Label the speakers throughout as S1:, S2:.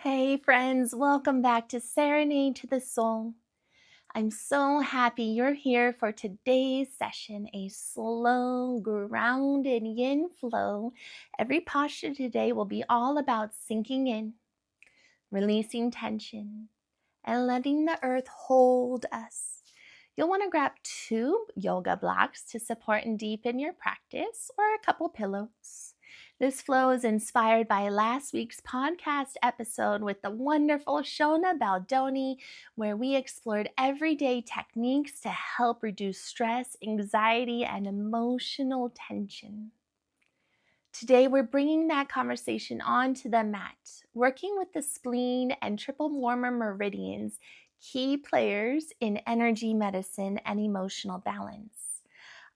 S1: Hey friends, welcome back to Serenade to the Soul. I'm so happy you're here for today's session, a slow, grounded yin flow. Every posture today will be all about sinking in, releasing tension, and letting the earth hold us. You'll want to grab 2 yoga blocks to support and deepen your practice, or a couple pillows. This flow is inspired by last week's podcast episode with the wonderful Shona Baldoni, where we explored everyday techniques to help reduce stress, anxiety, and emotional tension. Today, we're bringing that conversation onto the mat, working with the spleen and triple warmer meridians, key players in energy medicine and emotional balance.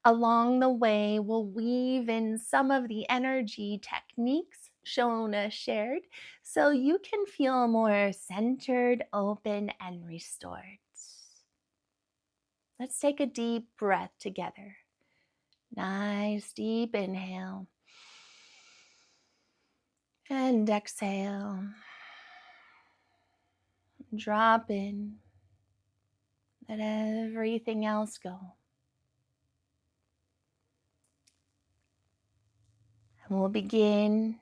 S1: Along the way, we'll weave in some of the energy techniques Shona shared so you can feel more centered, open, and restored. Let's take a deep breath together. Nice deep inhale. And exhale. Drop in. Let everything else go. And we'll begin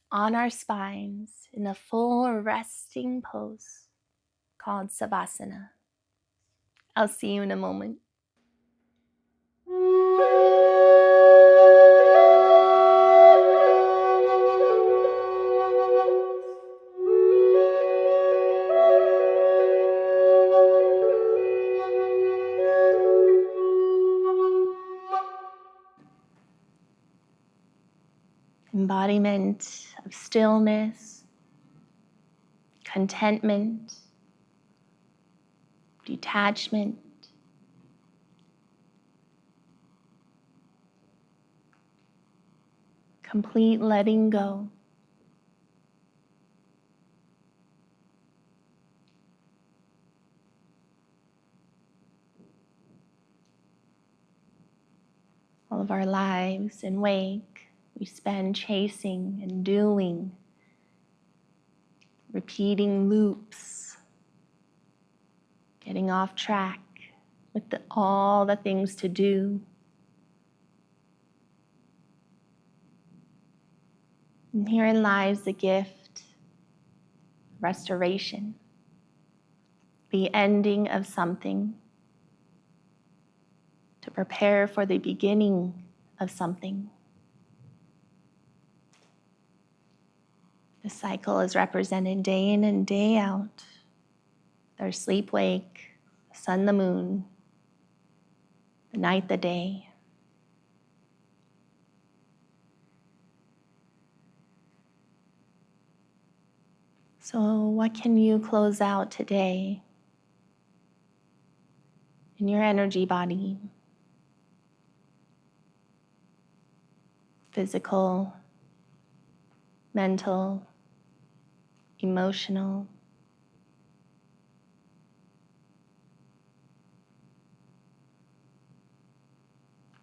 S1: on our spines in a full resting pose called Savasana. I'll see you in a moment. Embodiment of stillness, contentment, detachment, complete letting go. All of our lives in wake, we spend chasing and doing, repeating loops, getting off track with all the things to do. And herein lies the gift, restoration, the ending of something to prepare for the beginning of something. The cycle is represented day in and day out. There's sleep, wake, the sun, the moon, the night, the day. So what can you close out today in your energy body? Physical, mental, emotional.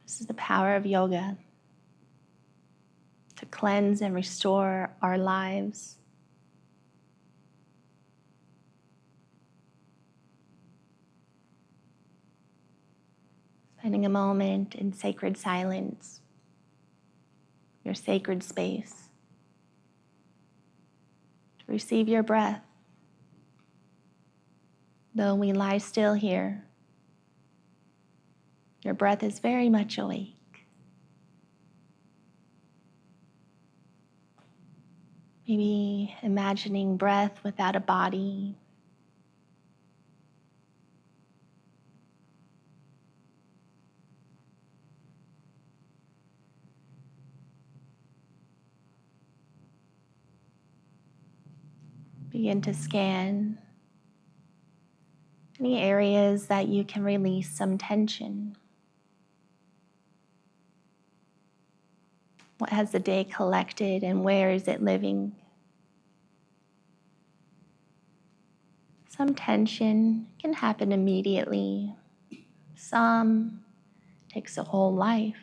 S1: This is the power of yoga to cleanse and restore our lives. Spending a moment in sacred silence, your sacred space, to receive your breath. Though we lie still here, your breath is very much awake. Maybe imagining breath without a body. Begin to scan any areas that you can release some tension. What has the day collected and where is it living? Some tension can happen immediately. Some takes a whole life.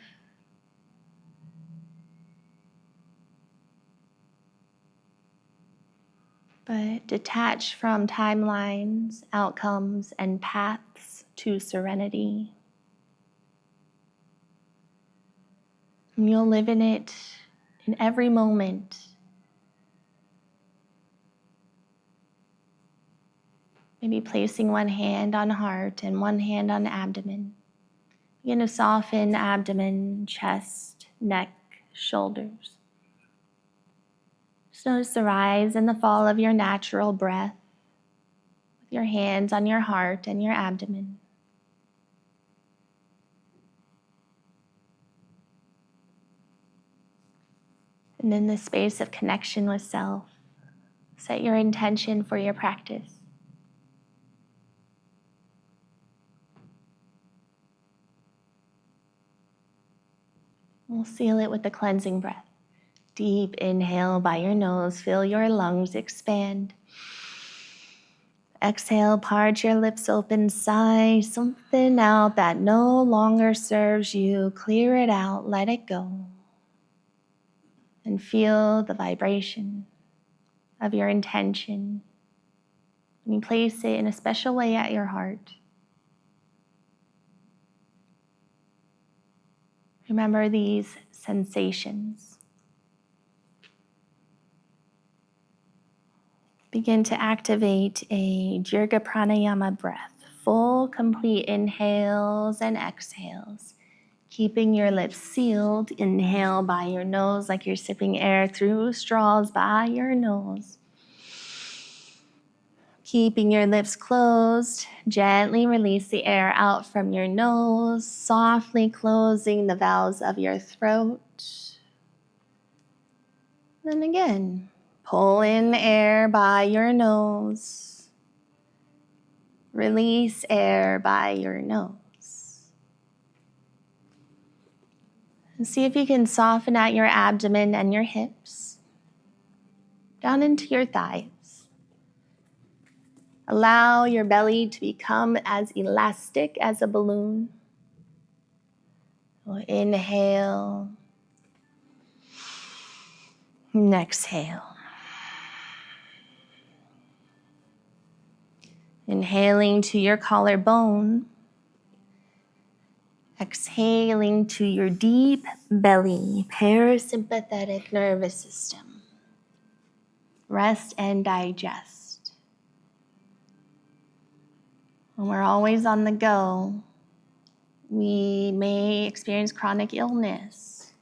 S1: but detach from timelines, outcomes, and paths to serenity. And you'll live in it in every moment. Maybe placing one hand on heart and one hand on abdomen. Begin to soften abdomen, chest, neck, shoulders. Just notice the rise and the fall of your natural breath with your hands on your heart and your abdomen. And in this space of connection with self, set your intention for your practice. We'll seal it with the cleansing breath. Deep inhale by your nose, feel your lungs expand. Exhale, part your lips open, sigh something out that no longer serves you. Clear it out, let it go. And feel the vibration of your intention. And you place it in a special way at your heart. Remember these sensations. Begin to activate a Dirga Pranayama breath. Full, complete inhales and exhales. Keeping your lips sealed. Inhale by your nose like you're sipping air through straws by your nose. Keeping your lips closed, gently release the air out from your nose, softly closing the valves of your throat. Then again, pull in air by your nose. Release air by your nose. And see if you can soften out your abdomen and your hips, down into your thighs. Allow your belly to become as elastic as a balloon. We'll inhale and exhale. Inhaling to your collarbone. Exhaling to your deep belly, parasympathetic nervous system. Rest and digest. When we're always on the go, we may experience chronic illness,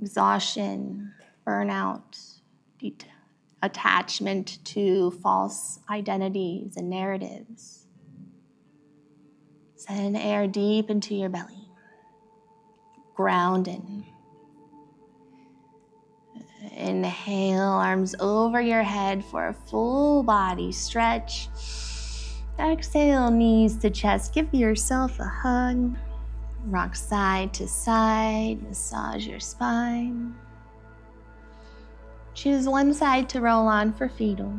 S1: exhaustion, burnout, attachment to false identities and narratives. Send air deep into your belly. Ground in. Inhale, arms over your head for a full body stretch. Exhale, knees to chest. Give yourself a hug. Rock side to side. Massage your spine. Choose one side to roll on for fetal.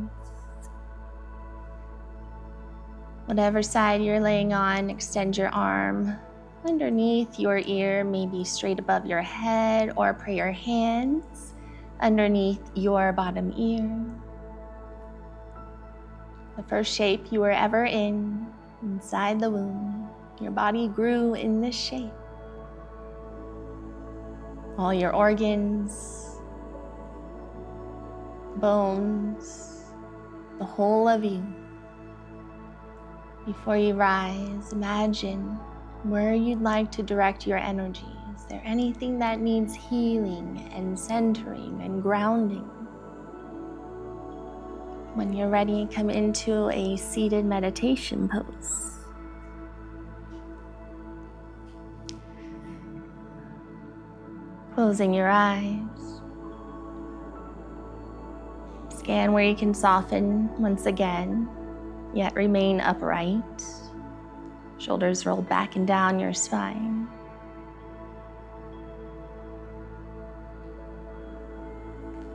S1: Whatever side you're laying on, extend your arm underneath your ear, maybe straight above your head, or pray your hands underneath your bottom ear. The first shape you were ever in, inside the womb, your body grew in this shape. All your organs, bones, the whole of you. Before you rise, imagine where you'd like to direct your energy. Is there anything that needs healing and centering and grounding? When you're ready, come into a seated meditation pose. Closing your eyes. Scan where you can soften once again, yet remain upright. Shoulders rolled back and down your spine.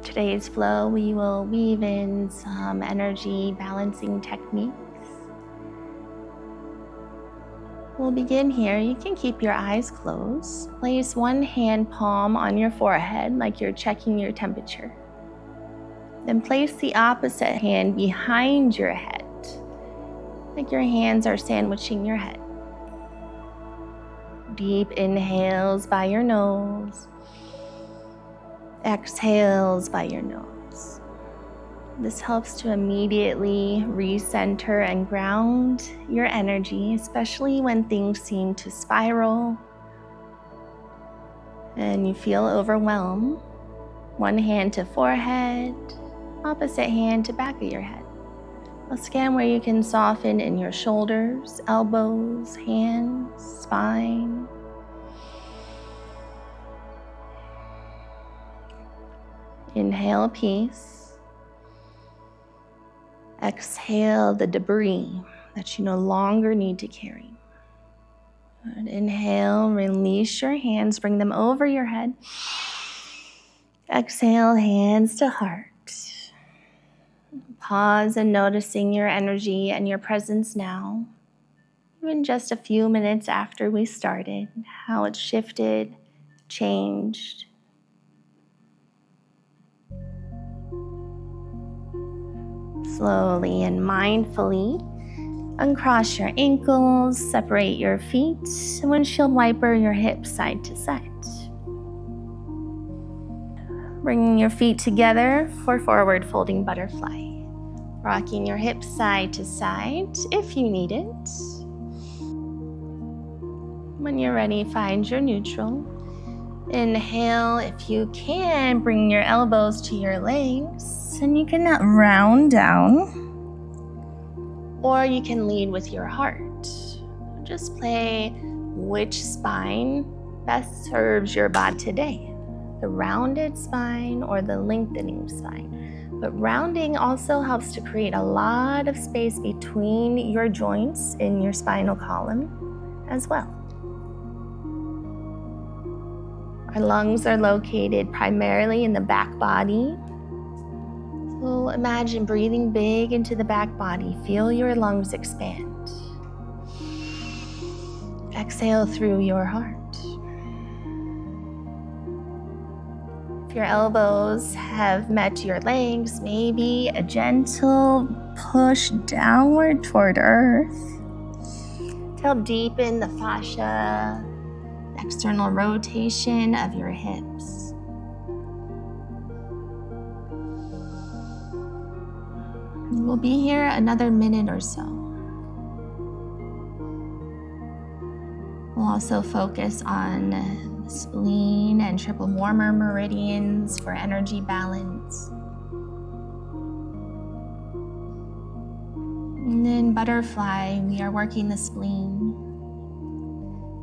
S1: Today's flow, we will weave in some energy balancing techniques. We'll begin here. You can keep your eyes closed. Place one hand palm on your forehead like you're checking your temperature. Then place the opposite hand behind your head, like your hands are sandwiching your head. Deep inhales by your nose, exhales by your nose. This helps to immediately recenter and ground your energy, especially when things seem to spiral and you feel overwhelmed. One hand to forehead, opposite hand to back of your head. I'll scan where you can soften in your shoulders, elbows, hands, spine. Inhale peace. Exhale the debris that you no longer need to carry. Good. Inhale, release your hands, bring them over your head. Exhale, hands to heart. Pause and noticing your energy and your presence now, even just a few minutes after we started, how it shifted, changed. Slowly and mindfully uncross your ankles, separate your feet, windshield wiper your hips side to side. Bringing your feet together for forward folding butterfly. Rocking your hips side to side if you need it. When you're ready, find your neutral. Inhale, if you can, bring your elbows to your legs, and you can round down, or you can lead with your heart. Just play which spine best serves your body today, the rounded spine or the lengthening spine. But rounding also helps to create a lot of space between your joints in your spinal column as well. Our lungs are located primarily in the back body. So imagine breathing big into the back body. Feel your lungs expand. Exhale through your heart. If your elbows have met your legs, maybe a gentle push downward toward earth to help deepen the fascia, the external rotation of your hips. We'll be here another minute or so. We'll also focus on spleen and triple warmer meridians for energy balance. And then butterfly, we are working the spleen,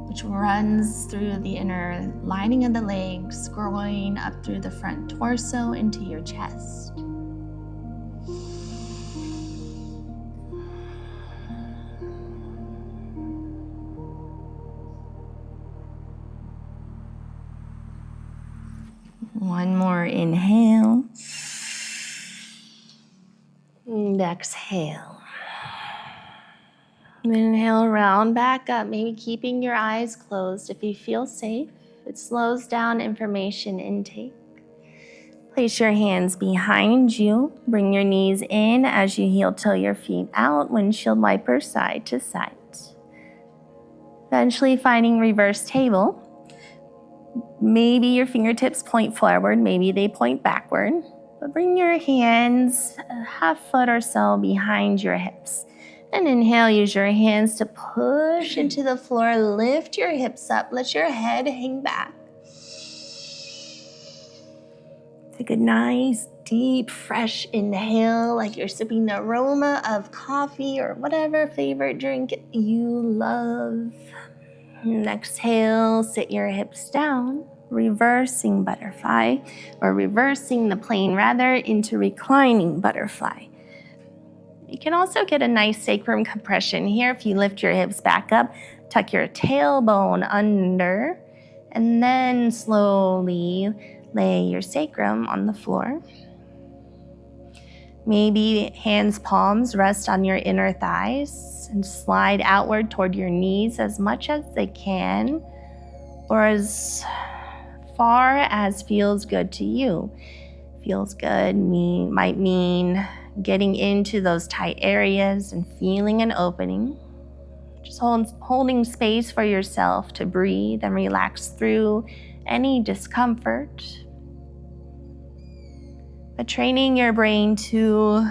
S1: which runs through the inner lining of the legs, growing up through the front torso into your chest. One more inhale. And exhale. Inhale, round back up, maybe keeping your eyes closed if you feel safe. It slows down information intake. Place your hands behind you. Bring your knees in as you heel toe your feet out, windshield wiper side to side. Eventually finding reverse table. Maybe your fingertips point forward, maybe they point backward. But bring your hands a half foot or so behind your hips. And inhale, use your hands to push into the floor, lift your hips up, let your head hang back. Take a nice, deep, fresh inhale, like you're sipping the aroma of coffee or whatever favorite drink you love. And exhale, sit your hips down, reversing butterfly, or reversing the plane rather into reclining butterfly. You can also get a nice sacrum compression here if you lift your hips back up, tuck your tailbone under, and then slowly lay your sacrum on the floor. Maybe hands, palms rest on your inner thighs and slide outward toward your knees as much as they can, or as far as feels good to you. Feels good might mean getting into those tight areas and feeling an opening. Just holding space for yourself to breathe and relax through any discomfort. But training your brain to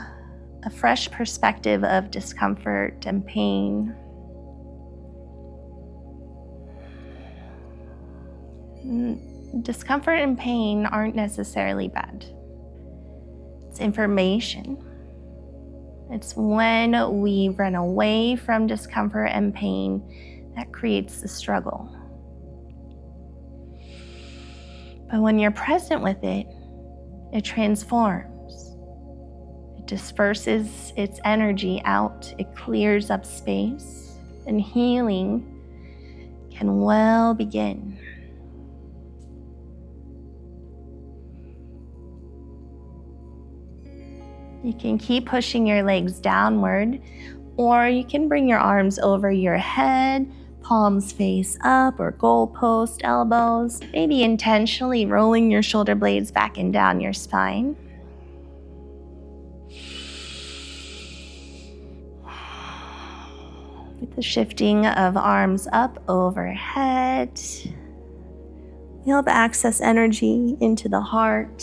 S1: a fresh perspective of discomfort and pain. Discomfort and pain aren't necessarily bad. It's information. It's when we run away from discomfort and pain that creates the struggle. But when you're present with it, it transforms. It disperses its energy out. It clears up space, and healing can well begin. You can keep pushing your legs downward, or you can bring your arms over your head, palms face up or goalpost elbows, maybe intentionally rolling your shoulder blades back and down your spine. With the shifting of arms up overhead, we help access energy into the heart,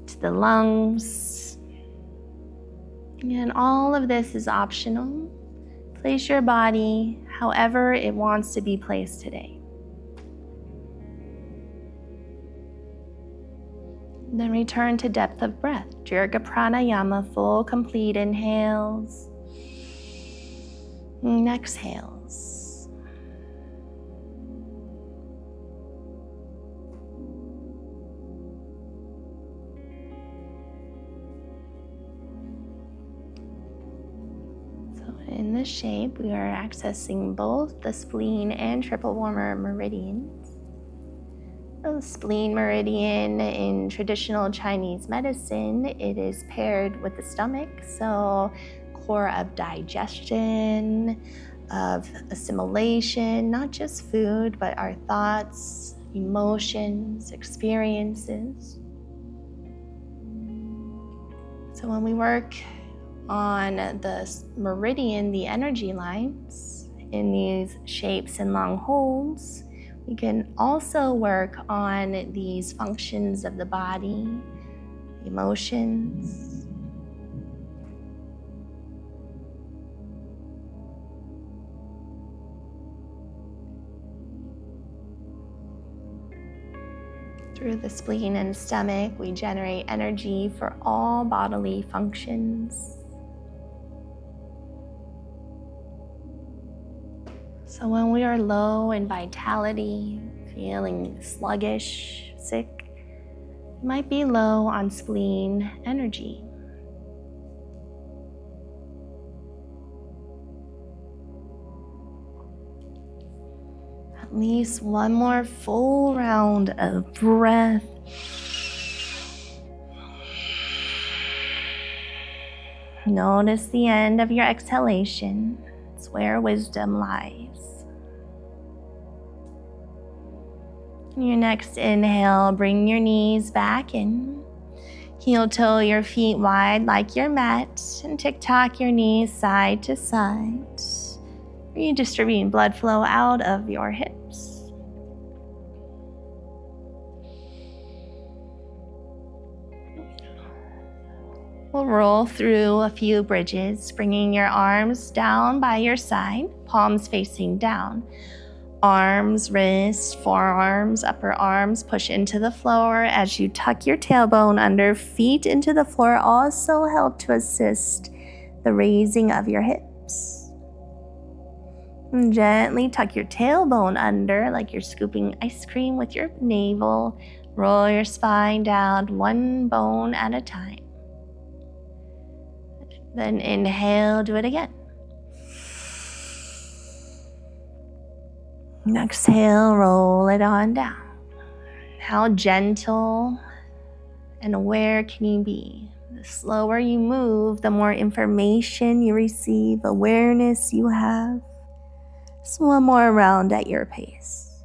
S1: to the lungs. And all of this is optional. Place your body however it wants to be placed today. Then return to depth of breath. Dirga Pranayama, full, complete inhales and exhales. In this shape, we are accessing both the spleen and triple warmer meridians. The spleen meridian in traditional Chinese medicine, it is paired with the stomach, so core of digestion, of assimilation, not just food, but our thoughts, emotions, experiences. So when we work on the meridian, the energy lines in these shapes and long holds, we can also work on these functions of the body, emotions. Through the spleen and stomach, we generate energy for all bodily functions. So when we are low in vitality, feeling sluggish, sick, you might be low on spleen energy. At least one more full round of breath. Notice the end of your exhalation. It's where wisdom lies. Your next inhale, bring your knees back in. Heel toe your feet wide like your mat, and tick-tock your knees side to side. Redistributing blood flow out of your hips. We'll roll through a few bridges, bringing your arms down by your side, palms facing down. Arms, wrists, forearms, upper arms push into the floor as you tuck your tailbone under, feet into the floor also help to assist the raising of your hips. And gently tuck your tailbone under like you're scooping ice cream with your navel. Roll your spine down one bone at a time. Then inhale, do it again. Exhale, roll it on down. How gentle and aware can you be? The slower you move, the more information you receive, awareness you have. Just one more round at your pace.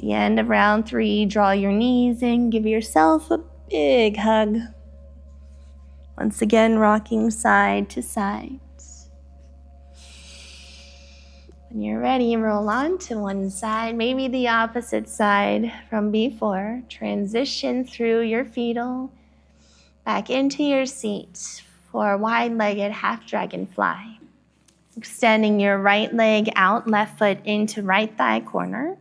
S1: the end of round 3, draw your knees in, give yourself a big hug. Once again, rocking side to side. When you're ready, roll on to one side, maybe the opposite side from before. Transition through your fetal, back into your seat for wide-legged half dragonfly. Extending your right leg out, left foot into right thigh corner.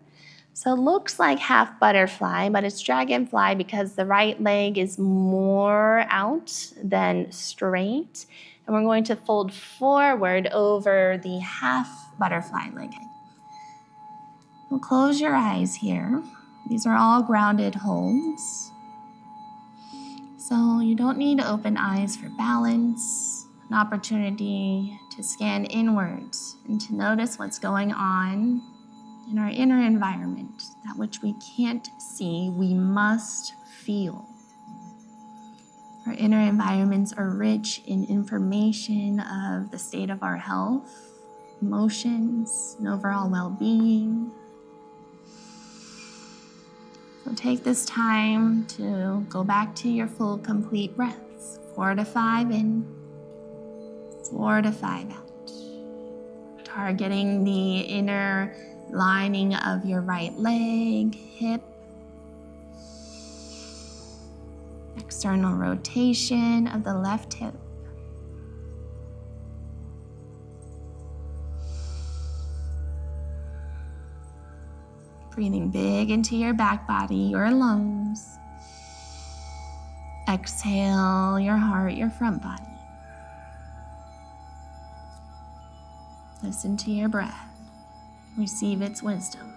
S1: So it looks like half butterfly, but it's dragonfly because the right leg is more out than straight. And we're going to fold forward over the half butterfly leg. We'll close your eyes here. These are all grounded holds. So you don't need to open eyes for balance, an opportunity to scan inwards and to notice what's going on in our inner environment, that which we can't see, we must feel. Our inner environments are rich in information of the state of our health, emotions, and overall well-being. So take this time to go back to your full, complete breaths. 4 to 5 in, 4 to 5 out. Targeting the inner lining of your right leg, hip. External rotation of the left hip. Breathing big into your back body, your lungs. Exhale your heart, your front body. Listen to your breath. Receive its wisdom.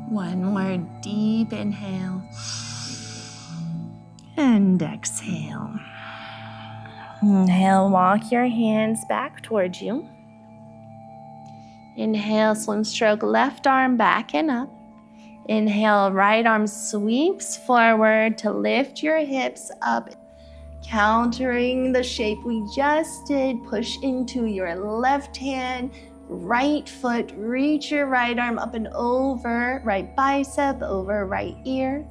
S1: One more deep inhale and exhale. Inhale, walk your hands back towards you. Inhale, swim stroke left arm back and up. Inhale, right arm sweeps forward to lift your hips up, countering the shape we just did. Push into your left hand. Right foot, reach your right arm up and over, right bicep, over right ear.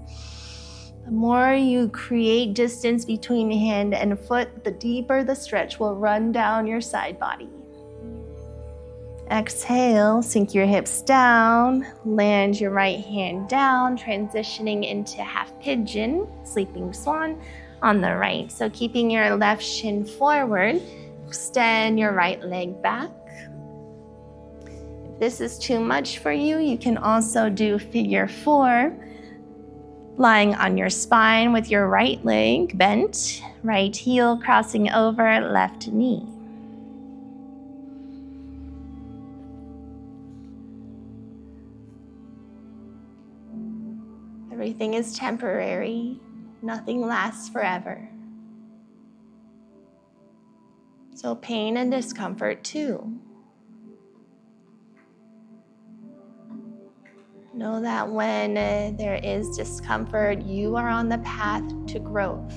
S1: The more you create distance between hand and foot, the deeper the stretch will run down your side body. Exhale, sink your hips down, land your right hand down, transitioning into half pigeon, sleeping swan on the right. So keeping your left shin forward, extend your right leg back. This is too much for you, you can also do figure 4, lying on your spine with your right leg bent, right heel crossing over left knee. Everything is temporary, nothing lasts forever. So pain and discomfort too. Know that when there is discomfort, you are on the path to growth.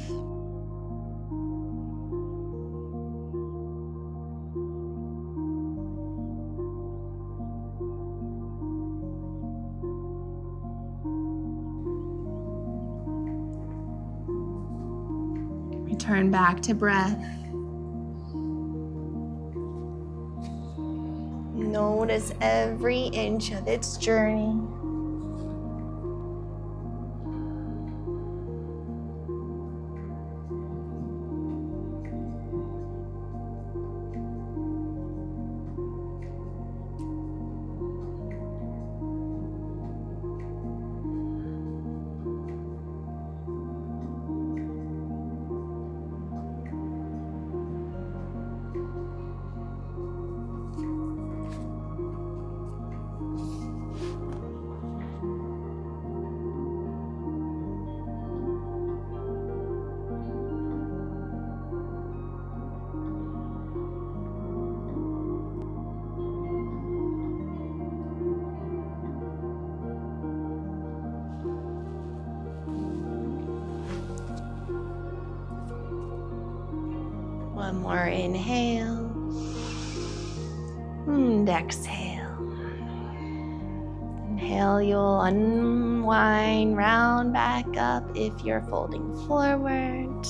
S1: Return back to breath. Notice every inch of its journey. One more inhale and exhale. Inhale, you'll unwind, round back up if you're folding forward.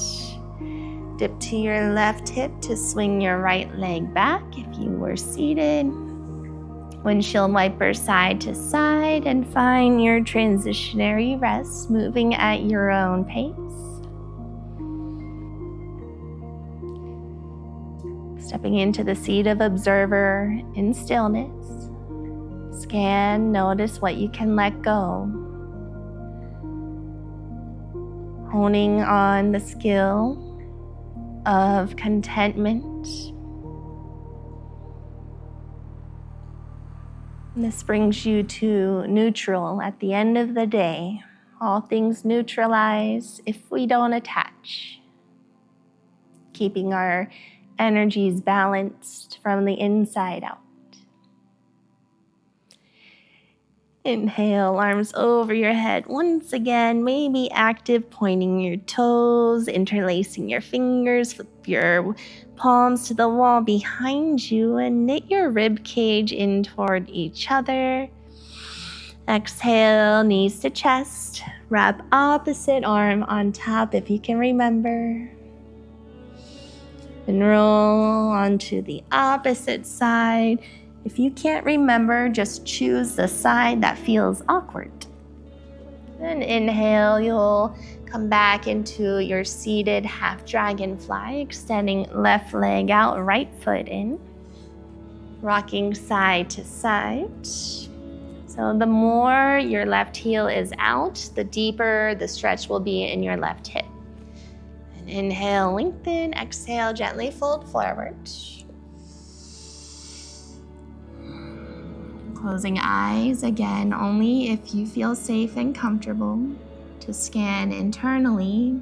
S1: Dip to your left hip to swing your right leg back if you were seated. Windshield wiper side to side and find your transitionary rest, moving at your own pace. Stepping into the seat of observer in stillness. Scan, notice what you can let go. Honing on the skill of contentment. This brings you to neutral at the end of the day. All things neutralize if we don't attach. Keeping our energies balanced from the inside out. Inhale, arms over your head. Once again, maybe active, pointing your toes, interlacing your fingers, flip your palms to the wall behind you, and knit your rib cage in toward each other. Exhale, knees to chest. Wrap opposite arm on top if you can remember. And roll onto the opposite side. If you can't remember, just choose the side that feels awkward. Then inhale, you'll come back into your seated half dragonfly, extending left leg out, right foot in. Rocking side to side. So the more your left heel is out, the deeper the stretch will be in your left hip. And inhale, lengthen. Exhale, gently fold forward. Closing eyes, again, only if you feel safe and comfortable to scan internally.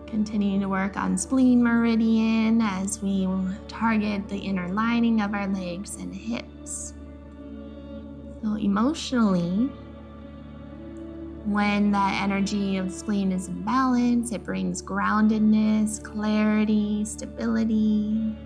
S1: Continuing to work on spleen meridian as we target the inner lining of our legs and hips. So emotionally, when that energy of spleen is in balance, it brings groundedness, clarity, stability.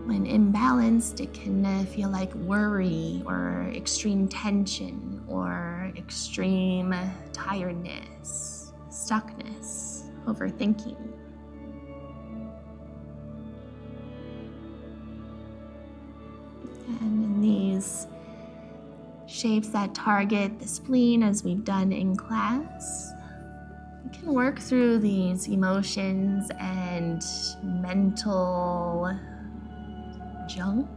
S1: When imbalanced, it can feel like worry or extreme tension or extreme tiredness, stuckness, overthinking. And in these shapes that target the spleen, as we've done in class, we can work through these emotions and mental junk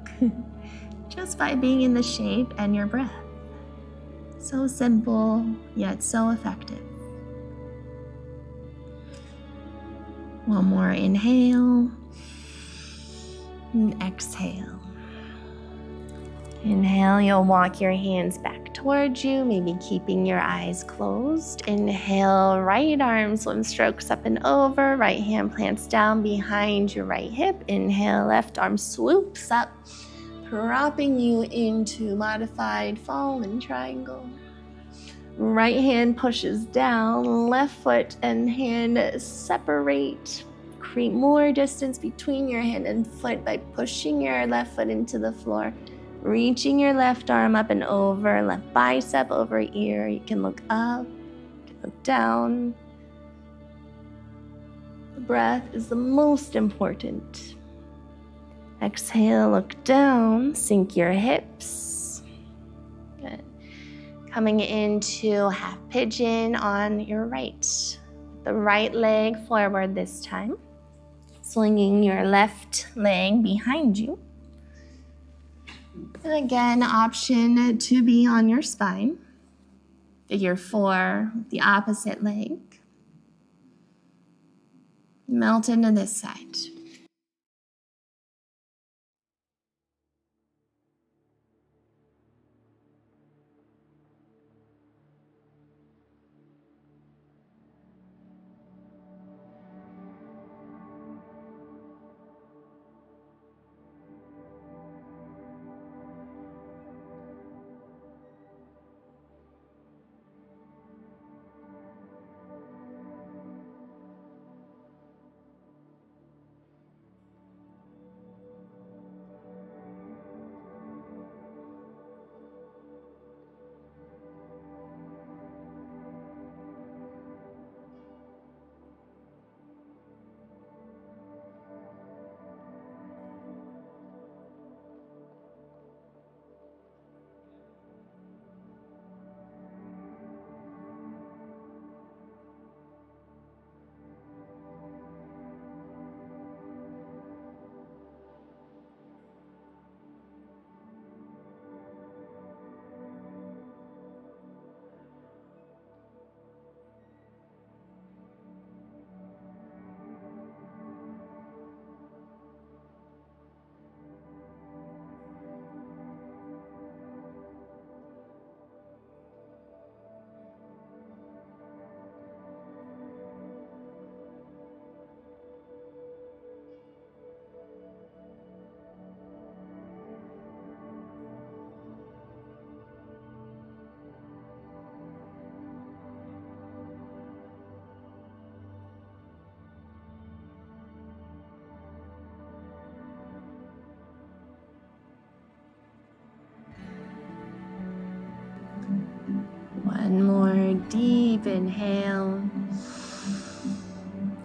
S1: just by being in the shape and your breath. So simple, yet so effective. One more inhale and exhale. Inhale, you'll walk your hands back towards you, maybe keeping your eyes closed. Inhale, right arm swim strokes up and over, right hand plants down behind your right hip. Inhale, left arm swoops up, dropping you into modified fallen triangle. Right hand pushes down, left foot and hand separate. Create more distance between your hand and foot by pushing your left foot into the floor. Reaching your left arm up and over, left bicep over ear. You can look up, you can look down. The breath is the most important. Exhale, look down, sink your hips. Good. Coming into half pigeon on your right. The right leg forward this time. Swinging your left leg behind you. And again, option to be on your spine. Figure 4, the opposite leg. Melt into this side. One more deep inhale.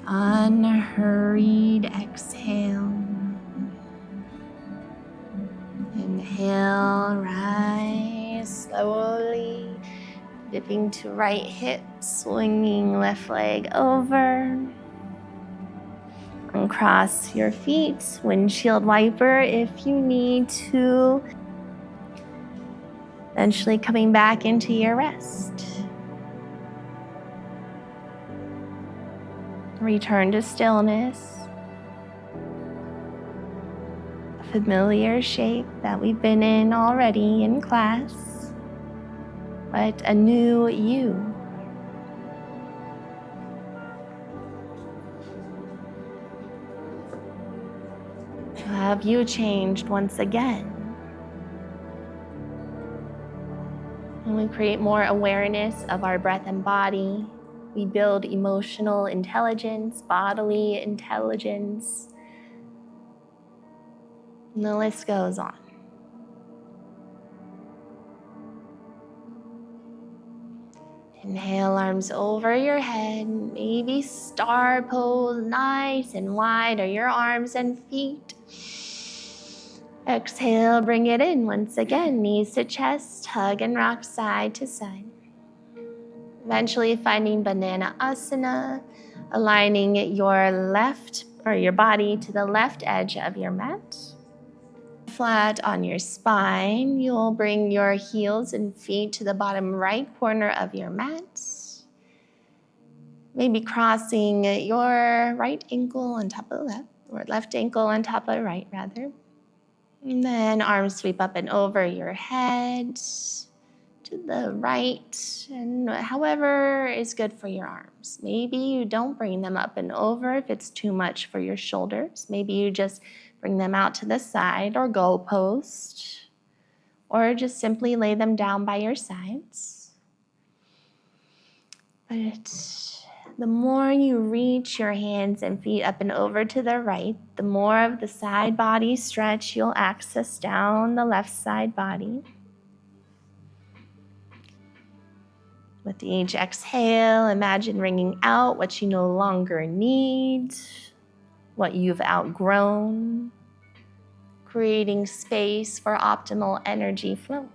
S1: Unhurried exhale. Inhale, rise slowly, dipping to right hip, swinging left leg over. Uncross your feet, windshield wiper if you need to. Eventually coming back into your rest. Return to stillness. A familiar shape that we've been in already in class, but a new you. Have you changed once again? When we create more awareness of our breath and body, we build emotional intelligence, bodily intelligence, and the list goes on. Inhale, arms over your head, maybe star pose, nice and wide are your arms and feet. Exhale, bring it in once again, knees to chest, hug and rock side to side. Eventually finding banana asana, aligning your left or your body to the left edge of your mat. Flat on your spine, you'll bring your heels and feet to the bottom right corner of your mat. Maybe crossing your right ankle on top of the left, or left ankle on top of right rather. And then arms sweep up and over your head to the right, and however is good for your arms. Maybe you don't bring them up and over if it's too much for your shoulders. Maybe you just bring them out to the side or goalpost, or just simply lay them down by your sides. But the more you reach your hands and feet up and over to the right, the more of the side body stretch you'll access down the left side body. With each exhale, imagine wringing out what you no longer need, what you've outgrown, creating space for optimal energy flow.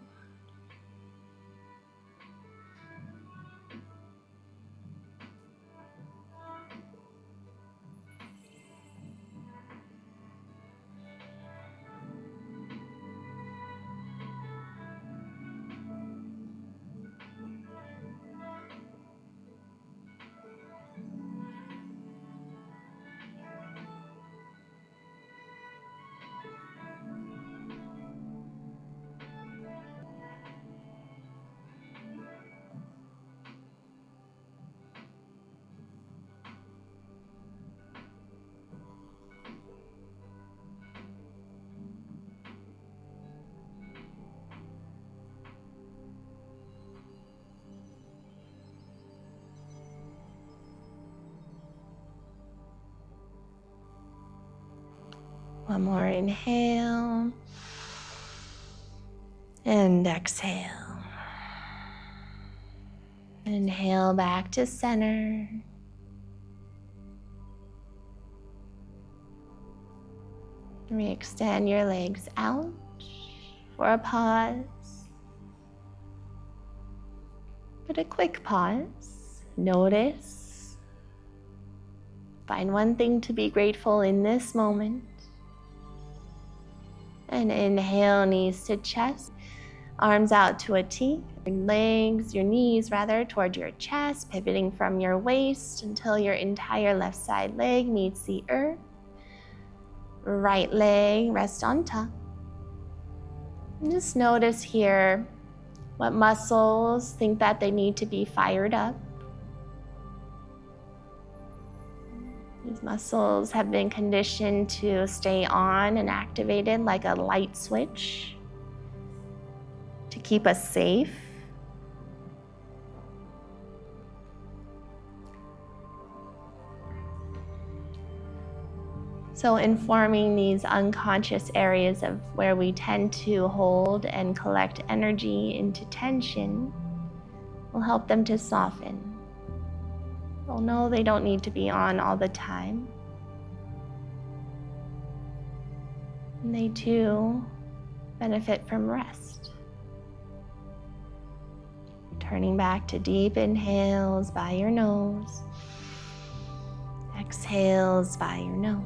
S1: One more inhale and exhale. Inhale back to center. Re-extend your legs out for a pause. But a quick pause. Notice. Find one thing to be grateful in this moment. And inhale, knees to chest, arms out to a T, your knees toward your chest, pivoting from your waist until your entire left side leg meets the earth. Right leg rest on top. And just notice here what muscles think that they need to be fired up. These muscles have been conditioned to stay on and activated like a light switch to keep us safe. So informing these unconscious areas of where we tend to hold and collect energy into tension, will help them to soften. They'll know they don't need to be on all the time. And they too benefit from rest. Turning back to deep inhales by your nose, exhales by your nose.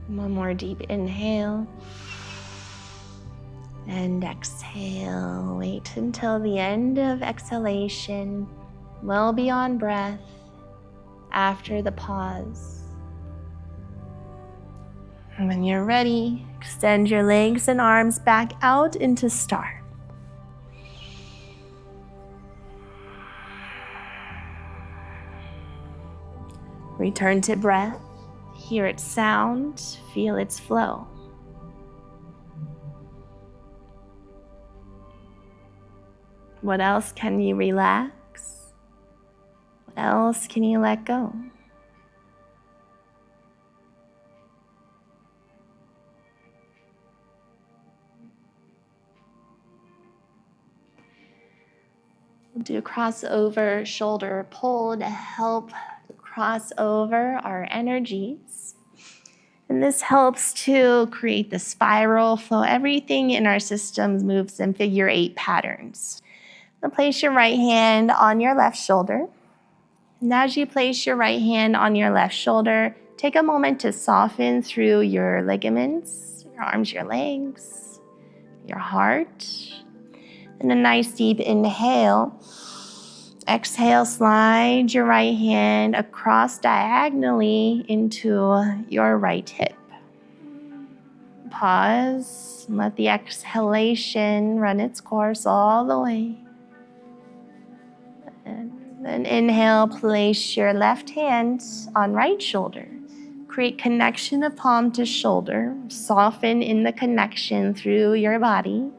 S1: One more deep inhale and exhale. Wait until the end of exhalation, well beyond breath, after the pause. And when you're ready, extend your legs and arms back out into star. Return to breath. Hear its sound, feel its flow. What else can you relax? What else can you let go? We'll do a crossover shoulder pull to help cross over our energies. And this helps to create the spiral flow. Everything in our systems moves in figure 8 patterns. Now place your right hand on your left shoulder. And as you place your right hand on your left shoulder, take a moment to soften through your ligaments, your arms, your legs, your heart. And a nice deep inhale. Exhale, slide your right hand across diagonally into your right hip. Pause, let the exhalation run its course all the way. And then inhale, place your left hand on right shoulder. Create connection of palm to shoulder. Soften in the connection through your body.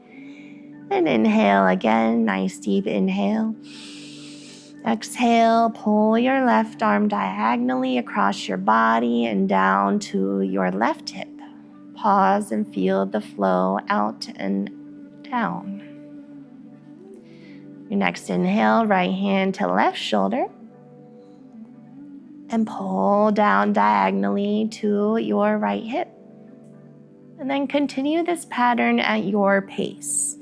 S1: And inhale again, nice deep inhale. Exhale, pull your left arm diagonally across your body and down to your left hip. Pause and feel the flow out and down. Your next inhale, right hand to left shoulder. And pull down diagonally to your right hip. And then continue this pattern at your pace.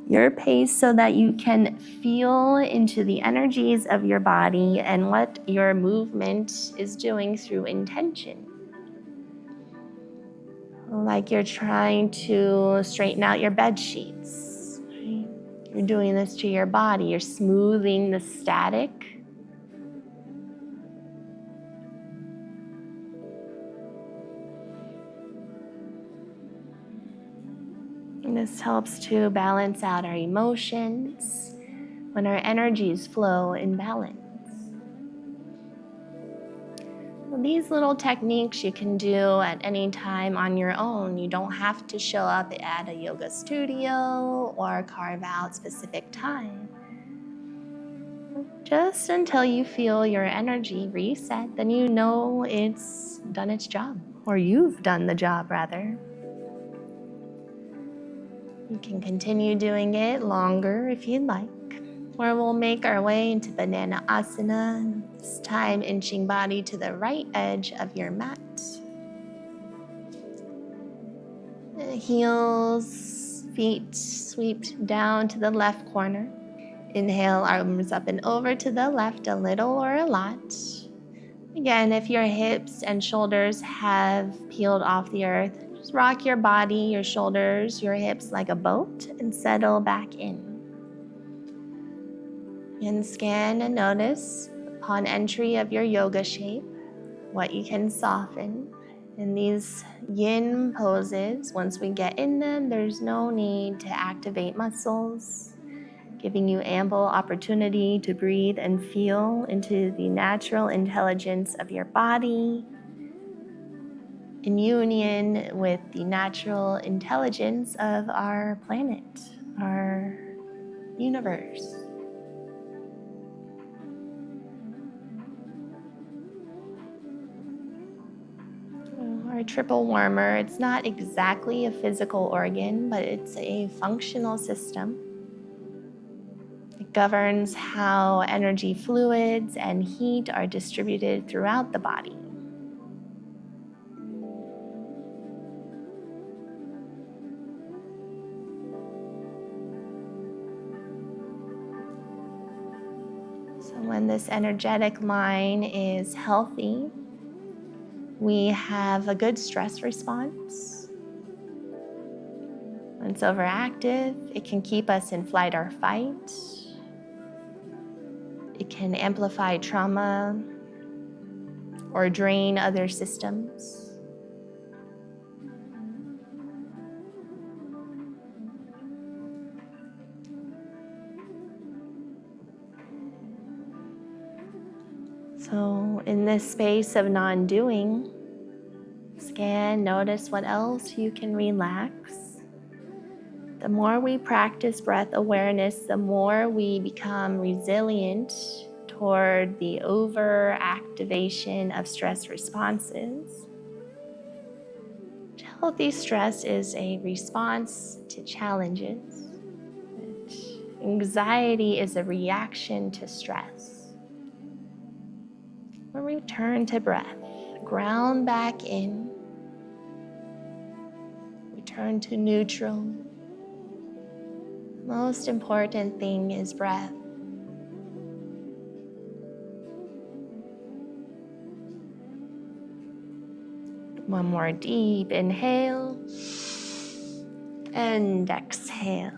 S1: Your pace so that you can feel into the energies of your body and what your movement is doing through intention. Like you're trying to straighten out your bed sheets. Right? You're doing this to your body. You're smoothing the static. And this helps to balance out our emotions when our energies flow in balance. Well, these little techniques you can do at any time on your own. You don't have to show up at a yoga studio or carve out specific time. Just until you feel your energy reset, then you know it's done its job, or you've done the job rather. You can continue doing it longer if you'd like, or we'll make our way into Banana Asana, this time inching body to the right edge of your mat. Heels, feet sweep down to the left corner. Inhale, arms up and over to the left, a little or a lot. Again, if your hips and shoulders have peeled off the earth, just rock your body, your shoulders, your hips like a boat and settle back in. And scan and notice upon entry of your yoga shape what you can soften. In these yin poses, once we get in them, there's no need to activate muscles, giving you ample opportunity to breathe and feel into the natural intelligence of your body, in union with the natural intelligence of our planet, our universe. Our triple warmer. It's not exactly a physical organ, but it's a functional system. It governs how energy fluids and heat are distributed throughout the body. So when this energetic line is healthy, we have a good stress response. When it's overactive, it can keep us in flight or fight. It can amplify trauma or drain other systems. So in this space of non-doing, scan, notice what else you can relax. The more we practice breath awareness, the more we become resilient toward the overactivation of stress responses. Healthy stress is a response to challenges. Anxiety is a reaction to stress. When we return to breath, ground back in, return to neutral. Most important thing is breath. One more deep inhale and exhale.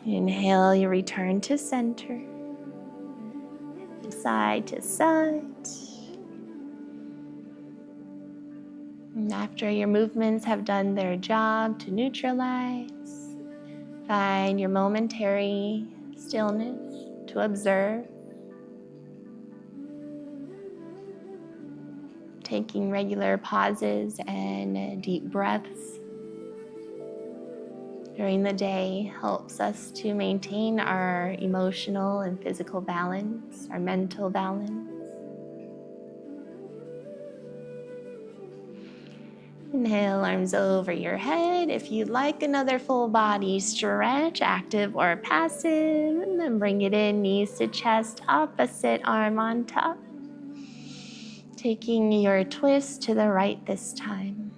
S1: Inhale, you return to center, side to side. And after your movements have done their job to neutralize, find your momentary stillness to observe. Taking regular pauses and deep breaths during the day helps us to maintain our emotional and physical balance, our mental balance. Inhale, arms over your head. If you'd like another full body stretch, active or passive, and then bring it in, knees to chest, opposite arm on top. Taking your twist to the right this time.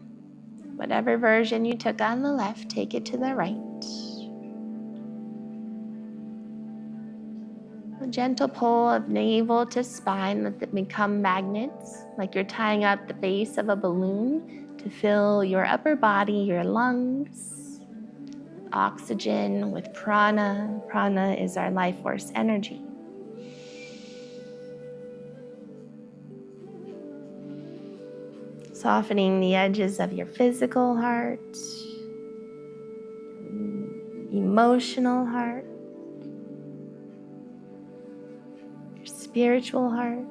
S1: Whatever version you took on the left, take it to the right. A gentle pull of navel to spine, let them become magnets, like you're tying up the base of a balloon to fill your upper body, your lungs, with oxygen, with prana. Prana is our life force energy. Softening the edges of your physical heart, emotional heart, your spiritual heart.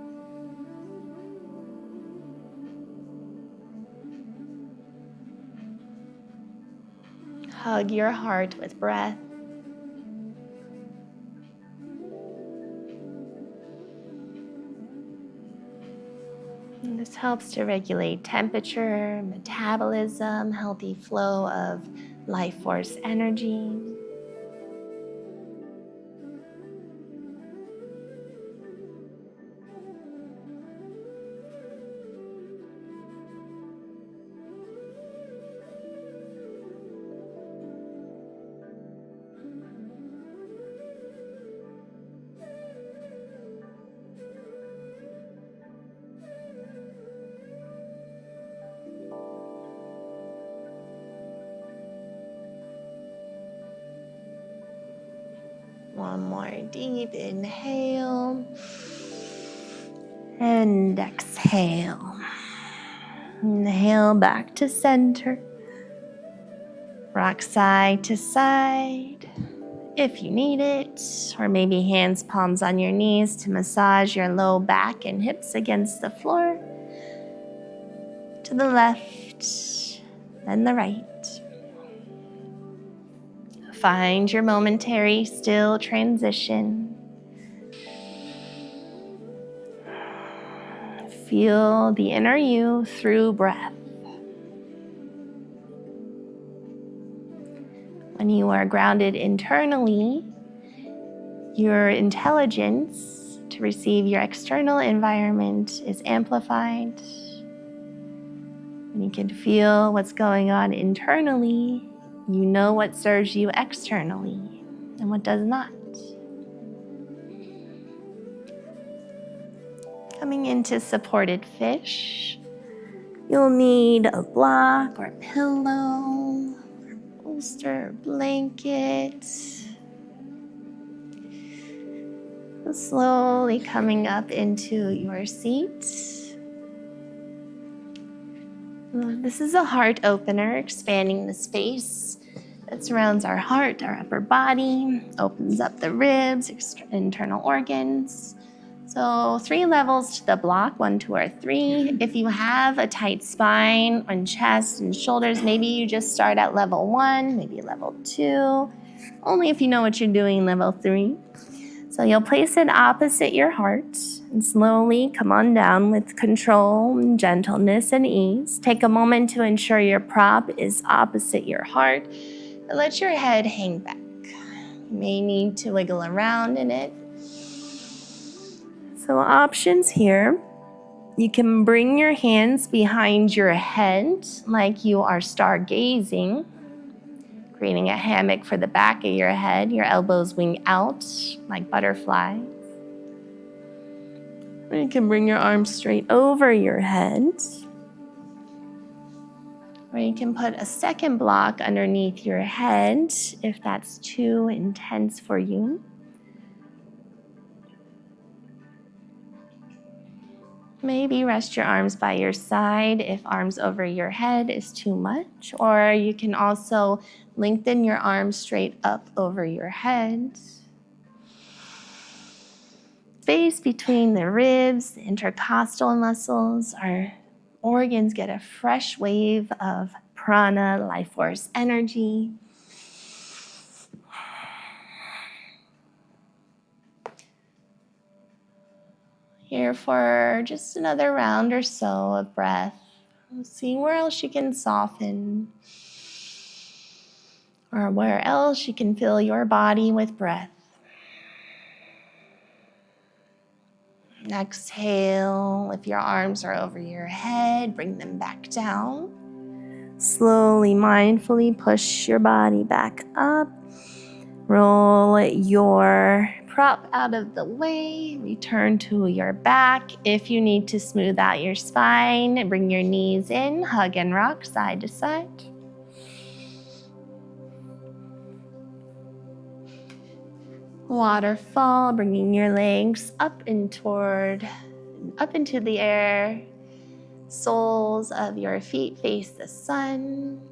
S1: Hug your heart with breath. And this helps to regulate temperature, metabolism, healthy flow of life force energy. One more deep inhale and exhale. Inhale back to center. Rock side to side if you need it, or maybe hands, palms on your knees to massage your low back and hips against the floor. To the left, then the right. Find your momentary still transition. feel the inner you through breath. When you are grounded internally, your intelligence to receive your external environment is amplified. When you can feel what's going on internally, you know what serves you externally and what does not. Coming into supported fish, you'll need a block or a pillow, or bolster or blanket. Slowly coming up into your seat. This is a heart opener, expanding the space that surrounds our heart, our upper body, opens up the ribs, internal organs. So 3 levels to the block, 1, 2, or 3. If you have a tight spine on chest and shoulders, maybe you just start at level 1, maybe level 2. Only if you know what you're doing, level 3. So you'll place it opposite your heart and slowly come on down with control and gentleness and ease. Take a moment to ensure your prop is opposite your heart and let your head hang back. You may need to wiggle around in it. So options here. You can bring your hands behind your head like you are stargazing, creating a hammock for the back of your head, your elbows wing out like butterflies. Or you can bring your arms straight over your head. Or you can put a second block underneath your head if that's too intense for you. Maybe rest your arms by your side if arms over your head is too much. Or you can also lengthen your arms straight up over your head. Space between the ribs, the intercostal muscles, our organs get a fresh wave of prana, life force energy. Here for just another round or so of breath. See where else you can soften, or where else you can fill your body with breath. Exhale, if your arms are over your head, bring them back down. Slowly, mindfully push your body back up. Roll your prop out of the way. Return to your back. If you need to smooth out your spine, bring your knees in, hug and rock side to side. Waterfall, bringing your legs up into the air. Soles of your feet face the sun.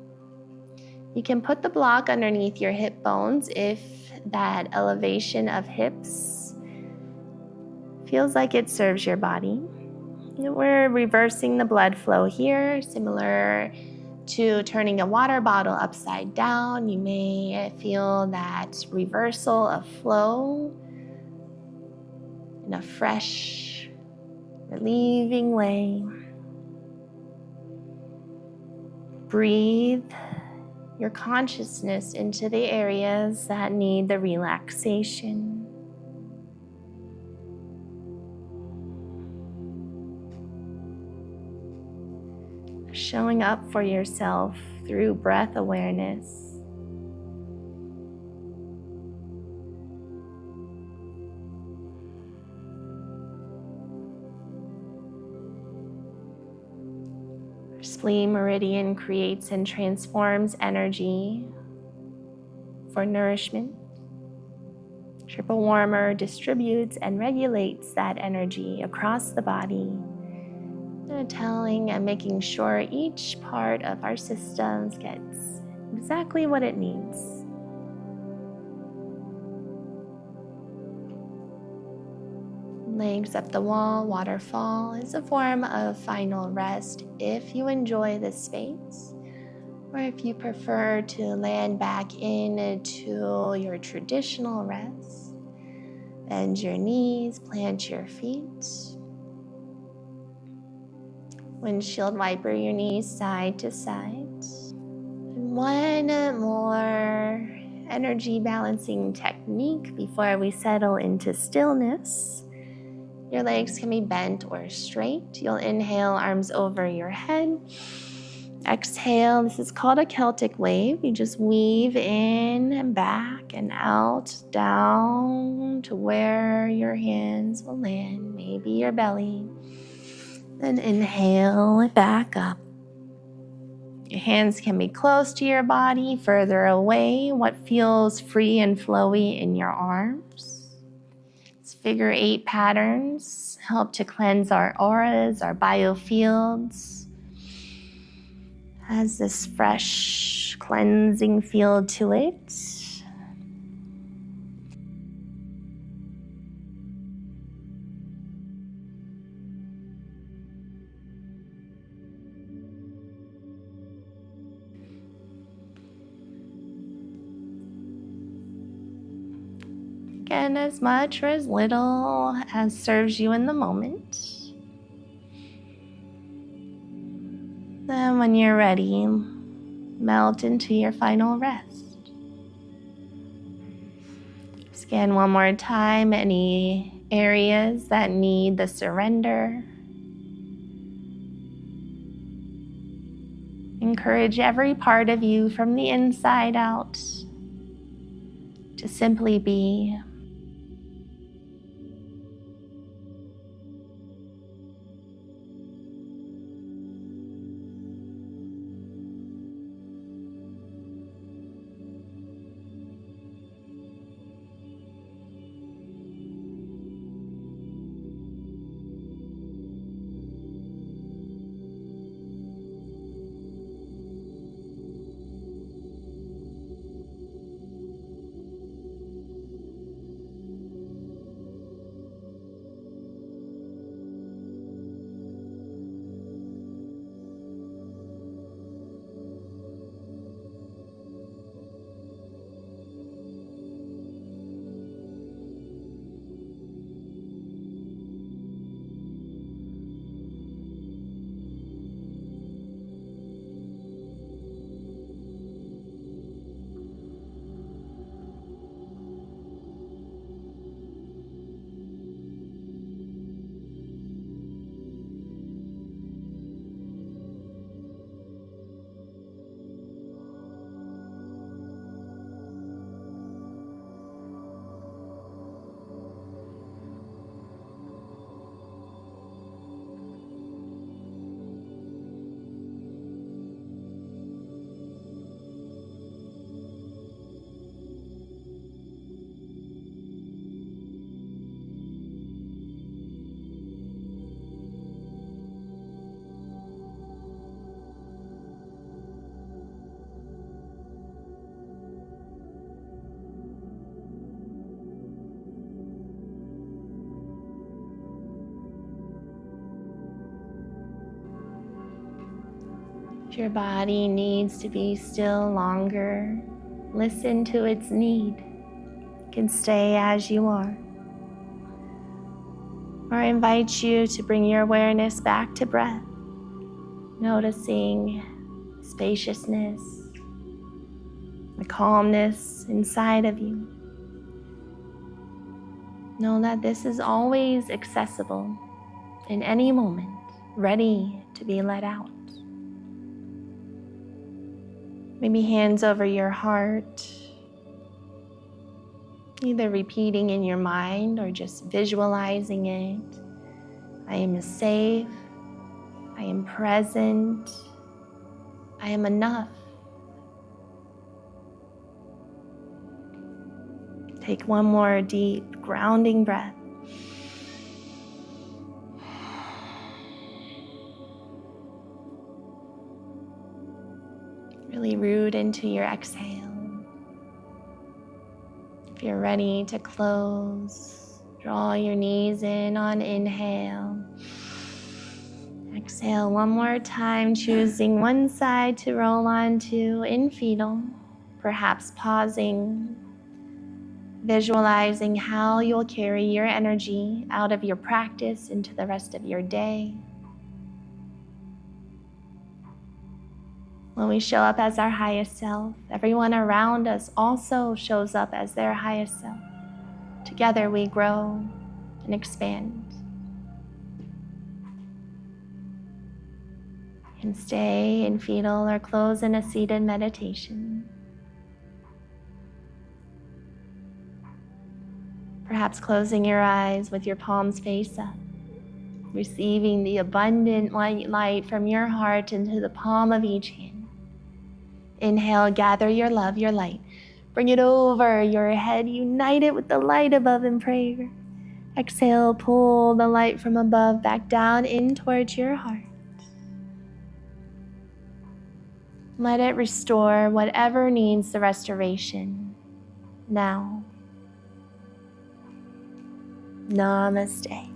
S1: You can put the block underneath your hip bones if that elevation of hips feels like it serves your body. We're reversing the blood flow here, similar to turning a water bottle upside down. You may feel that reversal of flow in a fresh, relieving way. Breathe your consciousness into the areas that need the relaxation. Showing up for yourself through breath awareness. Our spleen meridian creates and transforms energy for nourishment. Triple warmer distributes and regulates that energy across the body, telling and making sure each part of our systems gets exactly what it needs. Legs up the wall, waterfall is a form of final rest if you enjoy this space, or if you prefer to land back into your traditional rest. Bend your knees, plant your feet. Windshield wiper your knees side to side. And one more energy balancing technique before we settle into stillness. Your legs can be bent or straight. You'll inhale, arms over your head. Exhale, this is called a Celtic wave. You just weave in and back and out, down to where your hands will land, maybe your belly. Then inhale it back up. Your hands can be close to your body, further away. What feels free and flowy in your arms? These figure 8 patterns help to cleanse our auras, our biofields. Has this fresh cleansing feel to it. Again, as much or as little as serves you in the moment. Then when you're ready, melt into your final rest. Scan one more time any areas that need the surrender. Encourage every part of you from the inside out to simply be. If your body needs to be still longer, listen to its need. You can stay as you are. Or I invite you to bring your awareness back to breath, noticing spaciousness, the calmness inside of you. Know that this is always accessible in any moment, ready to be let out. Maybe hands over your heart, either repeating in your mind or just visualizing it. I am safe, I am present, I am enough. Take one more deep, grounding breath. Really root into your exhale. If you're ready to close, draw your knees in on inhale. Exhale one more time, choosing one side to roll onto in fetal, perhaps pausing, visualizing how you'll carry your energy out of your practice into the rest of your day. When we show up as our highest self, everyone around us also shows up as their highest self. Together we grow and expand. And stay in fetal or close in a seated meditation. Perhaps closing your eyes with your palms face up, receiving the abundant white light from your heart into the palm of each hand. Inhale, gather your love, your light. Bring it over your head, unite it with the light above in prayer. Exhale, pull the light from above back down in towards your heart. Let it restore whatever needs the restoration now. Namaste.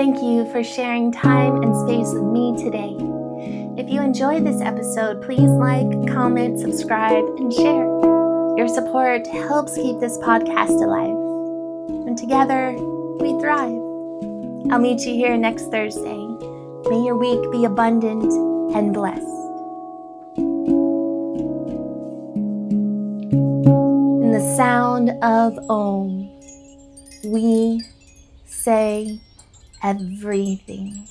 S1: Thank you for sharing time and space with me today. If you enjoyed this episode, please like, comment, subscribe, and share. Your support helps keep this podcast alive. And together, we thrive. I'll meet you here next Thursday. May your week be abundant and blessed. In the sound of Om, we say everything.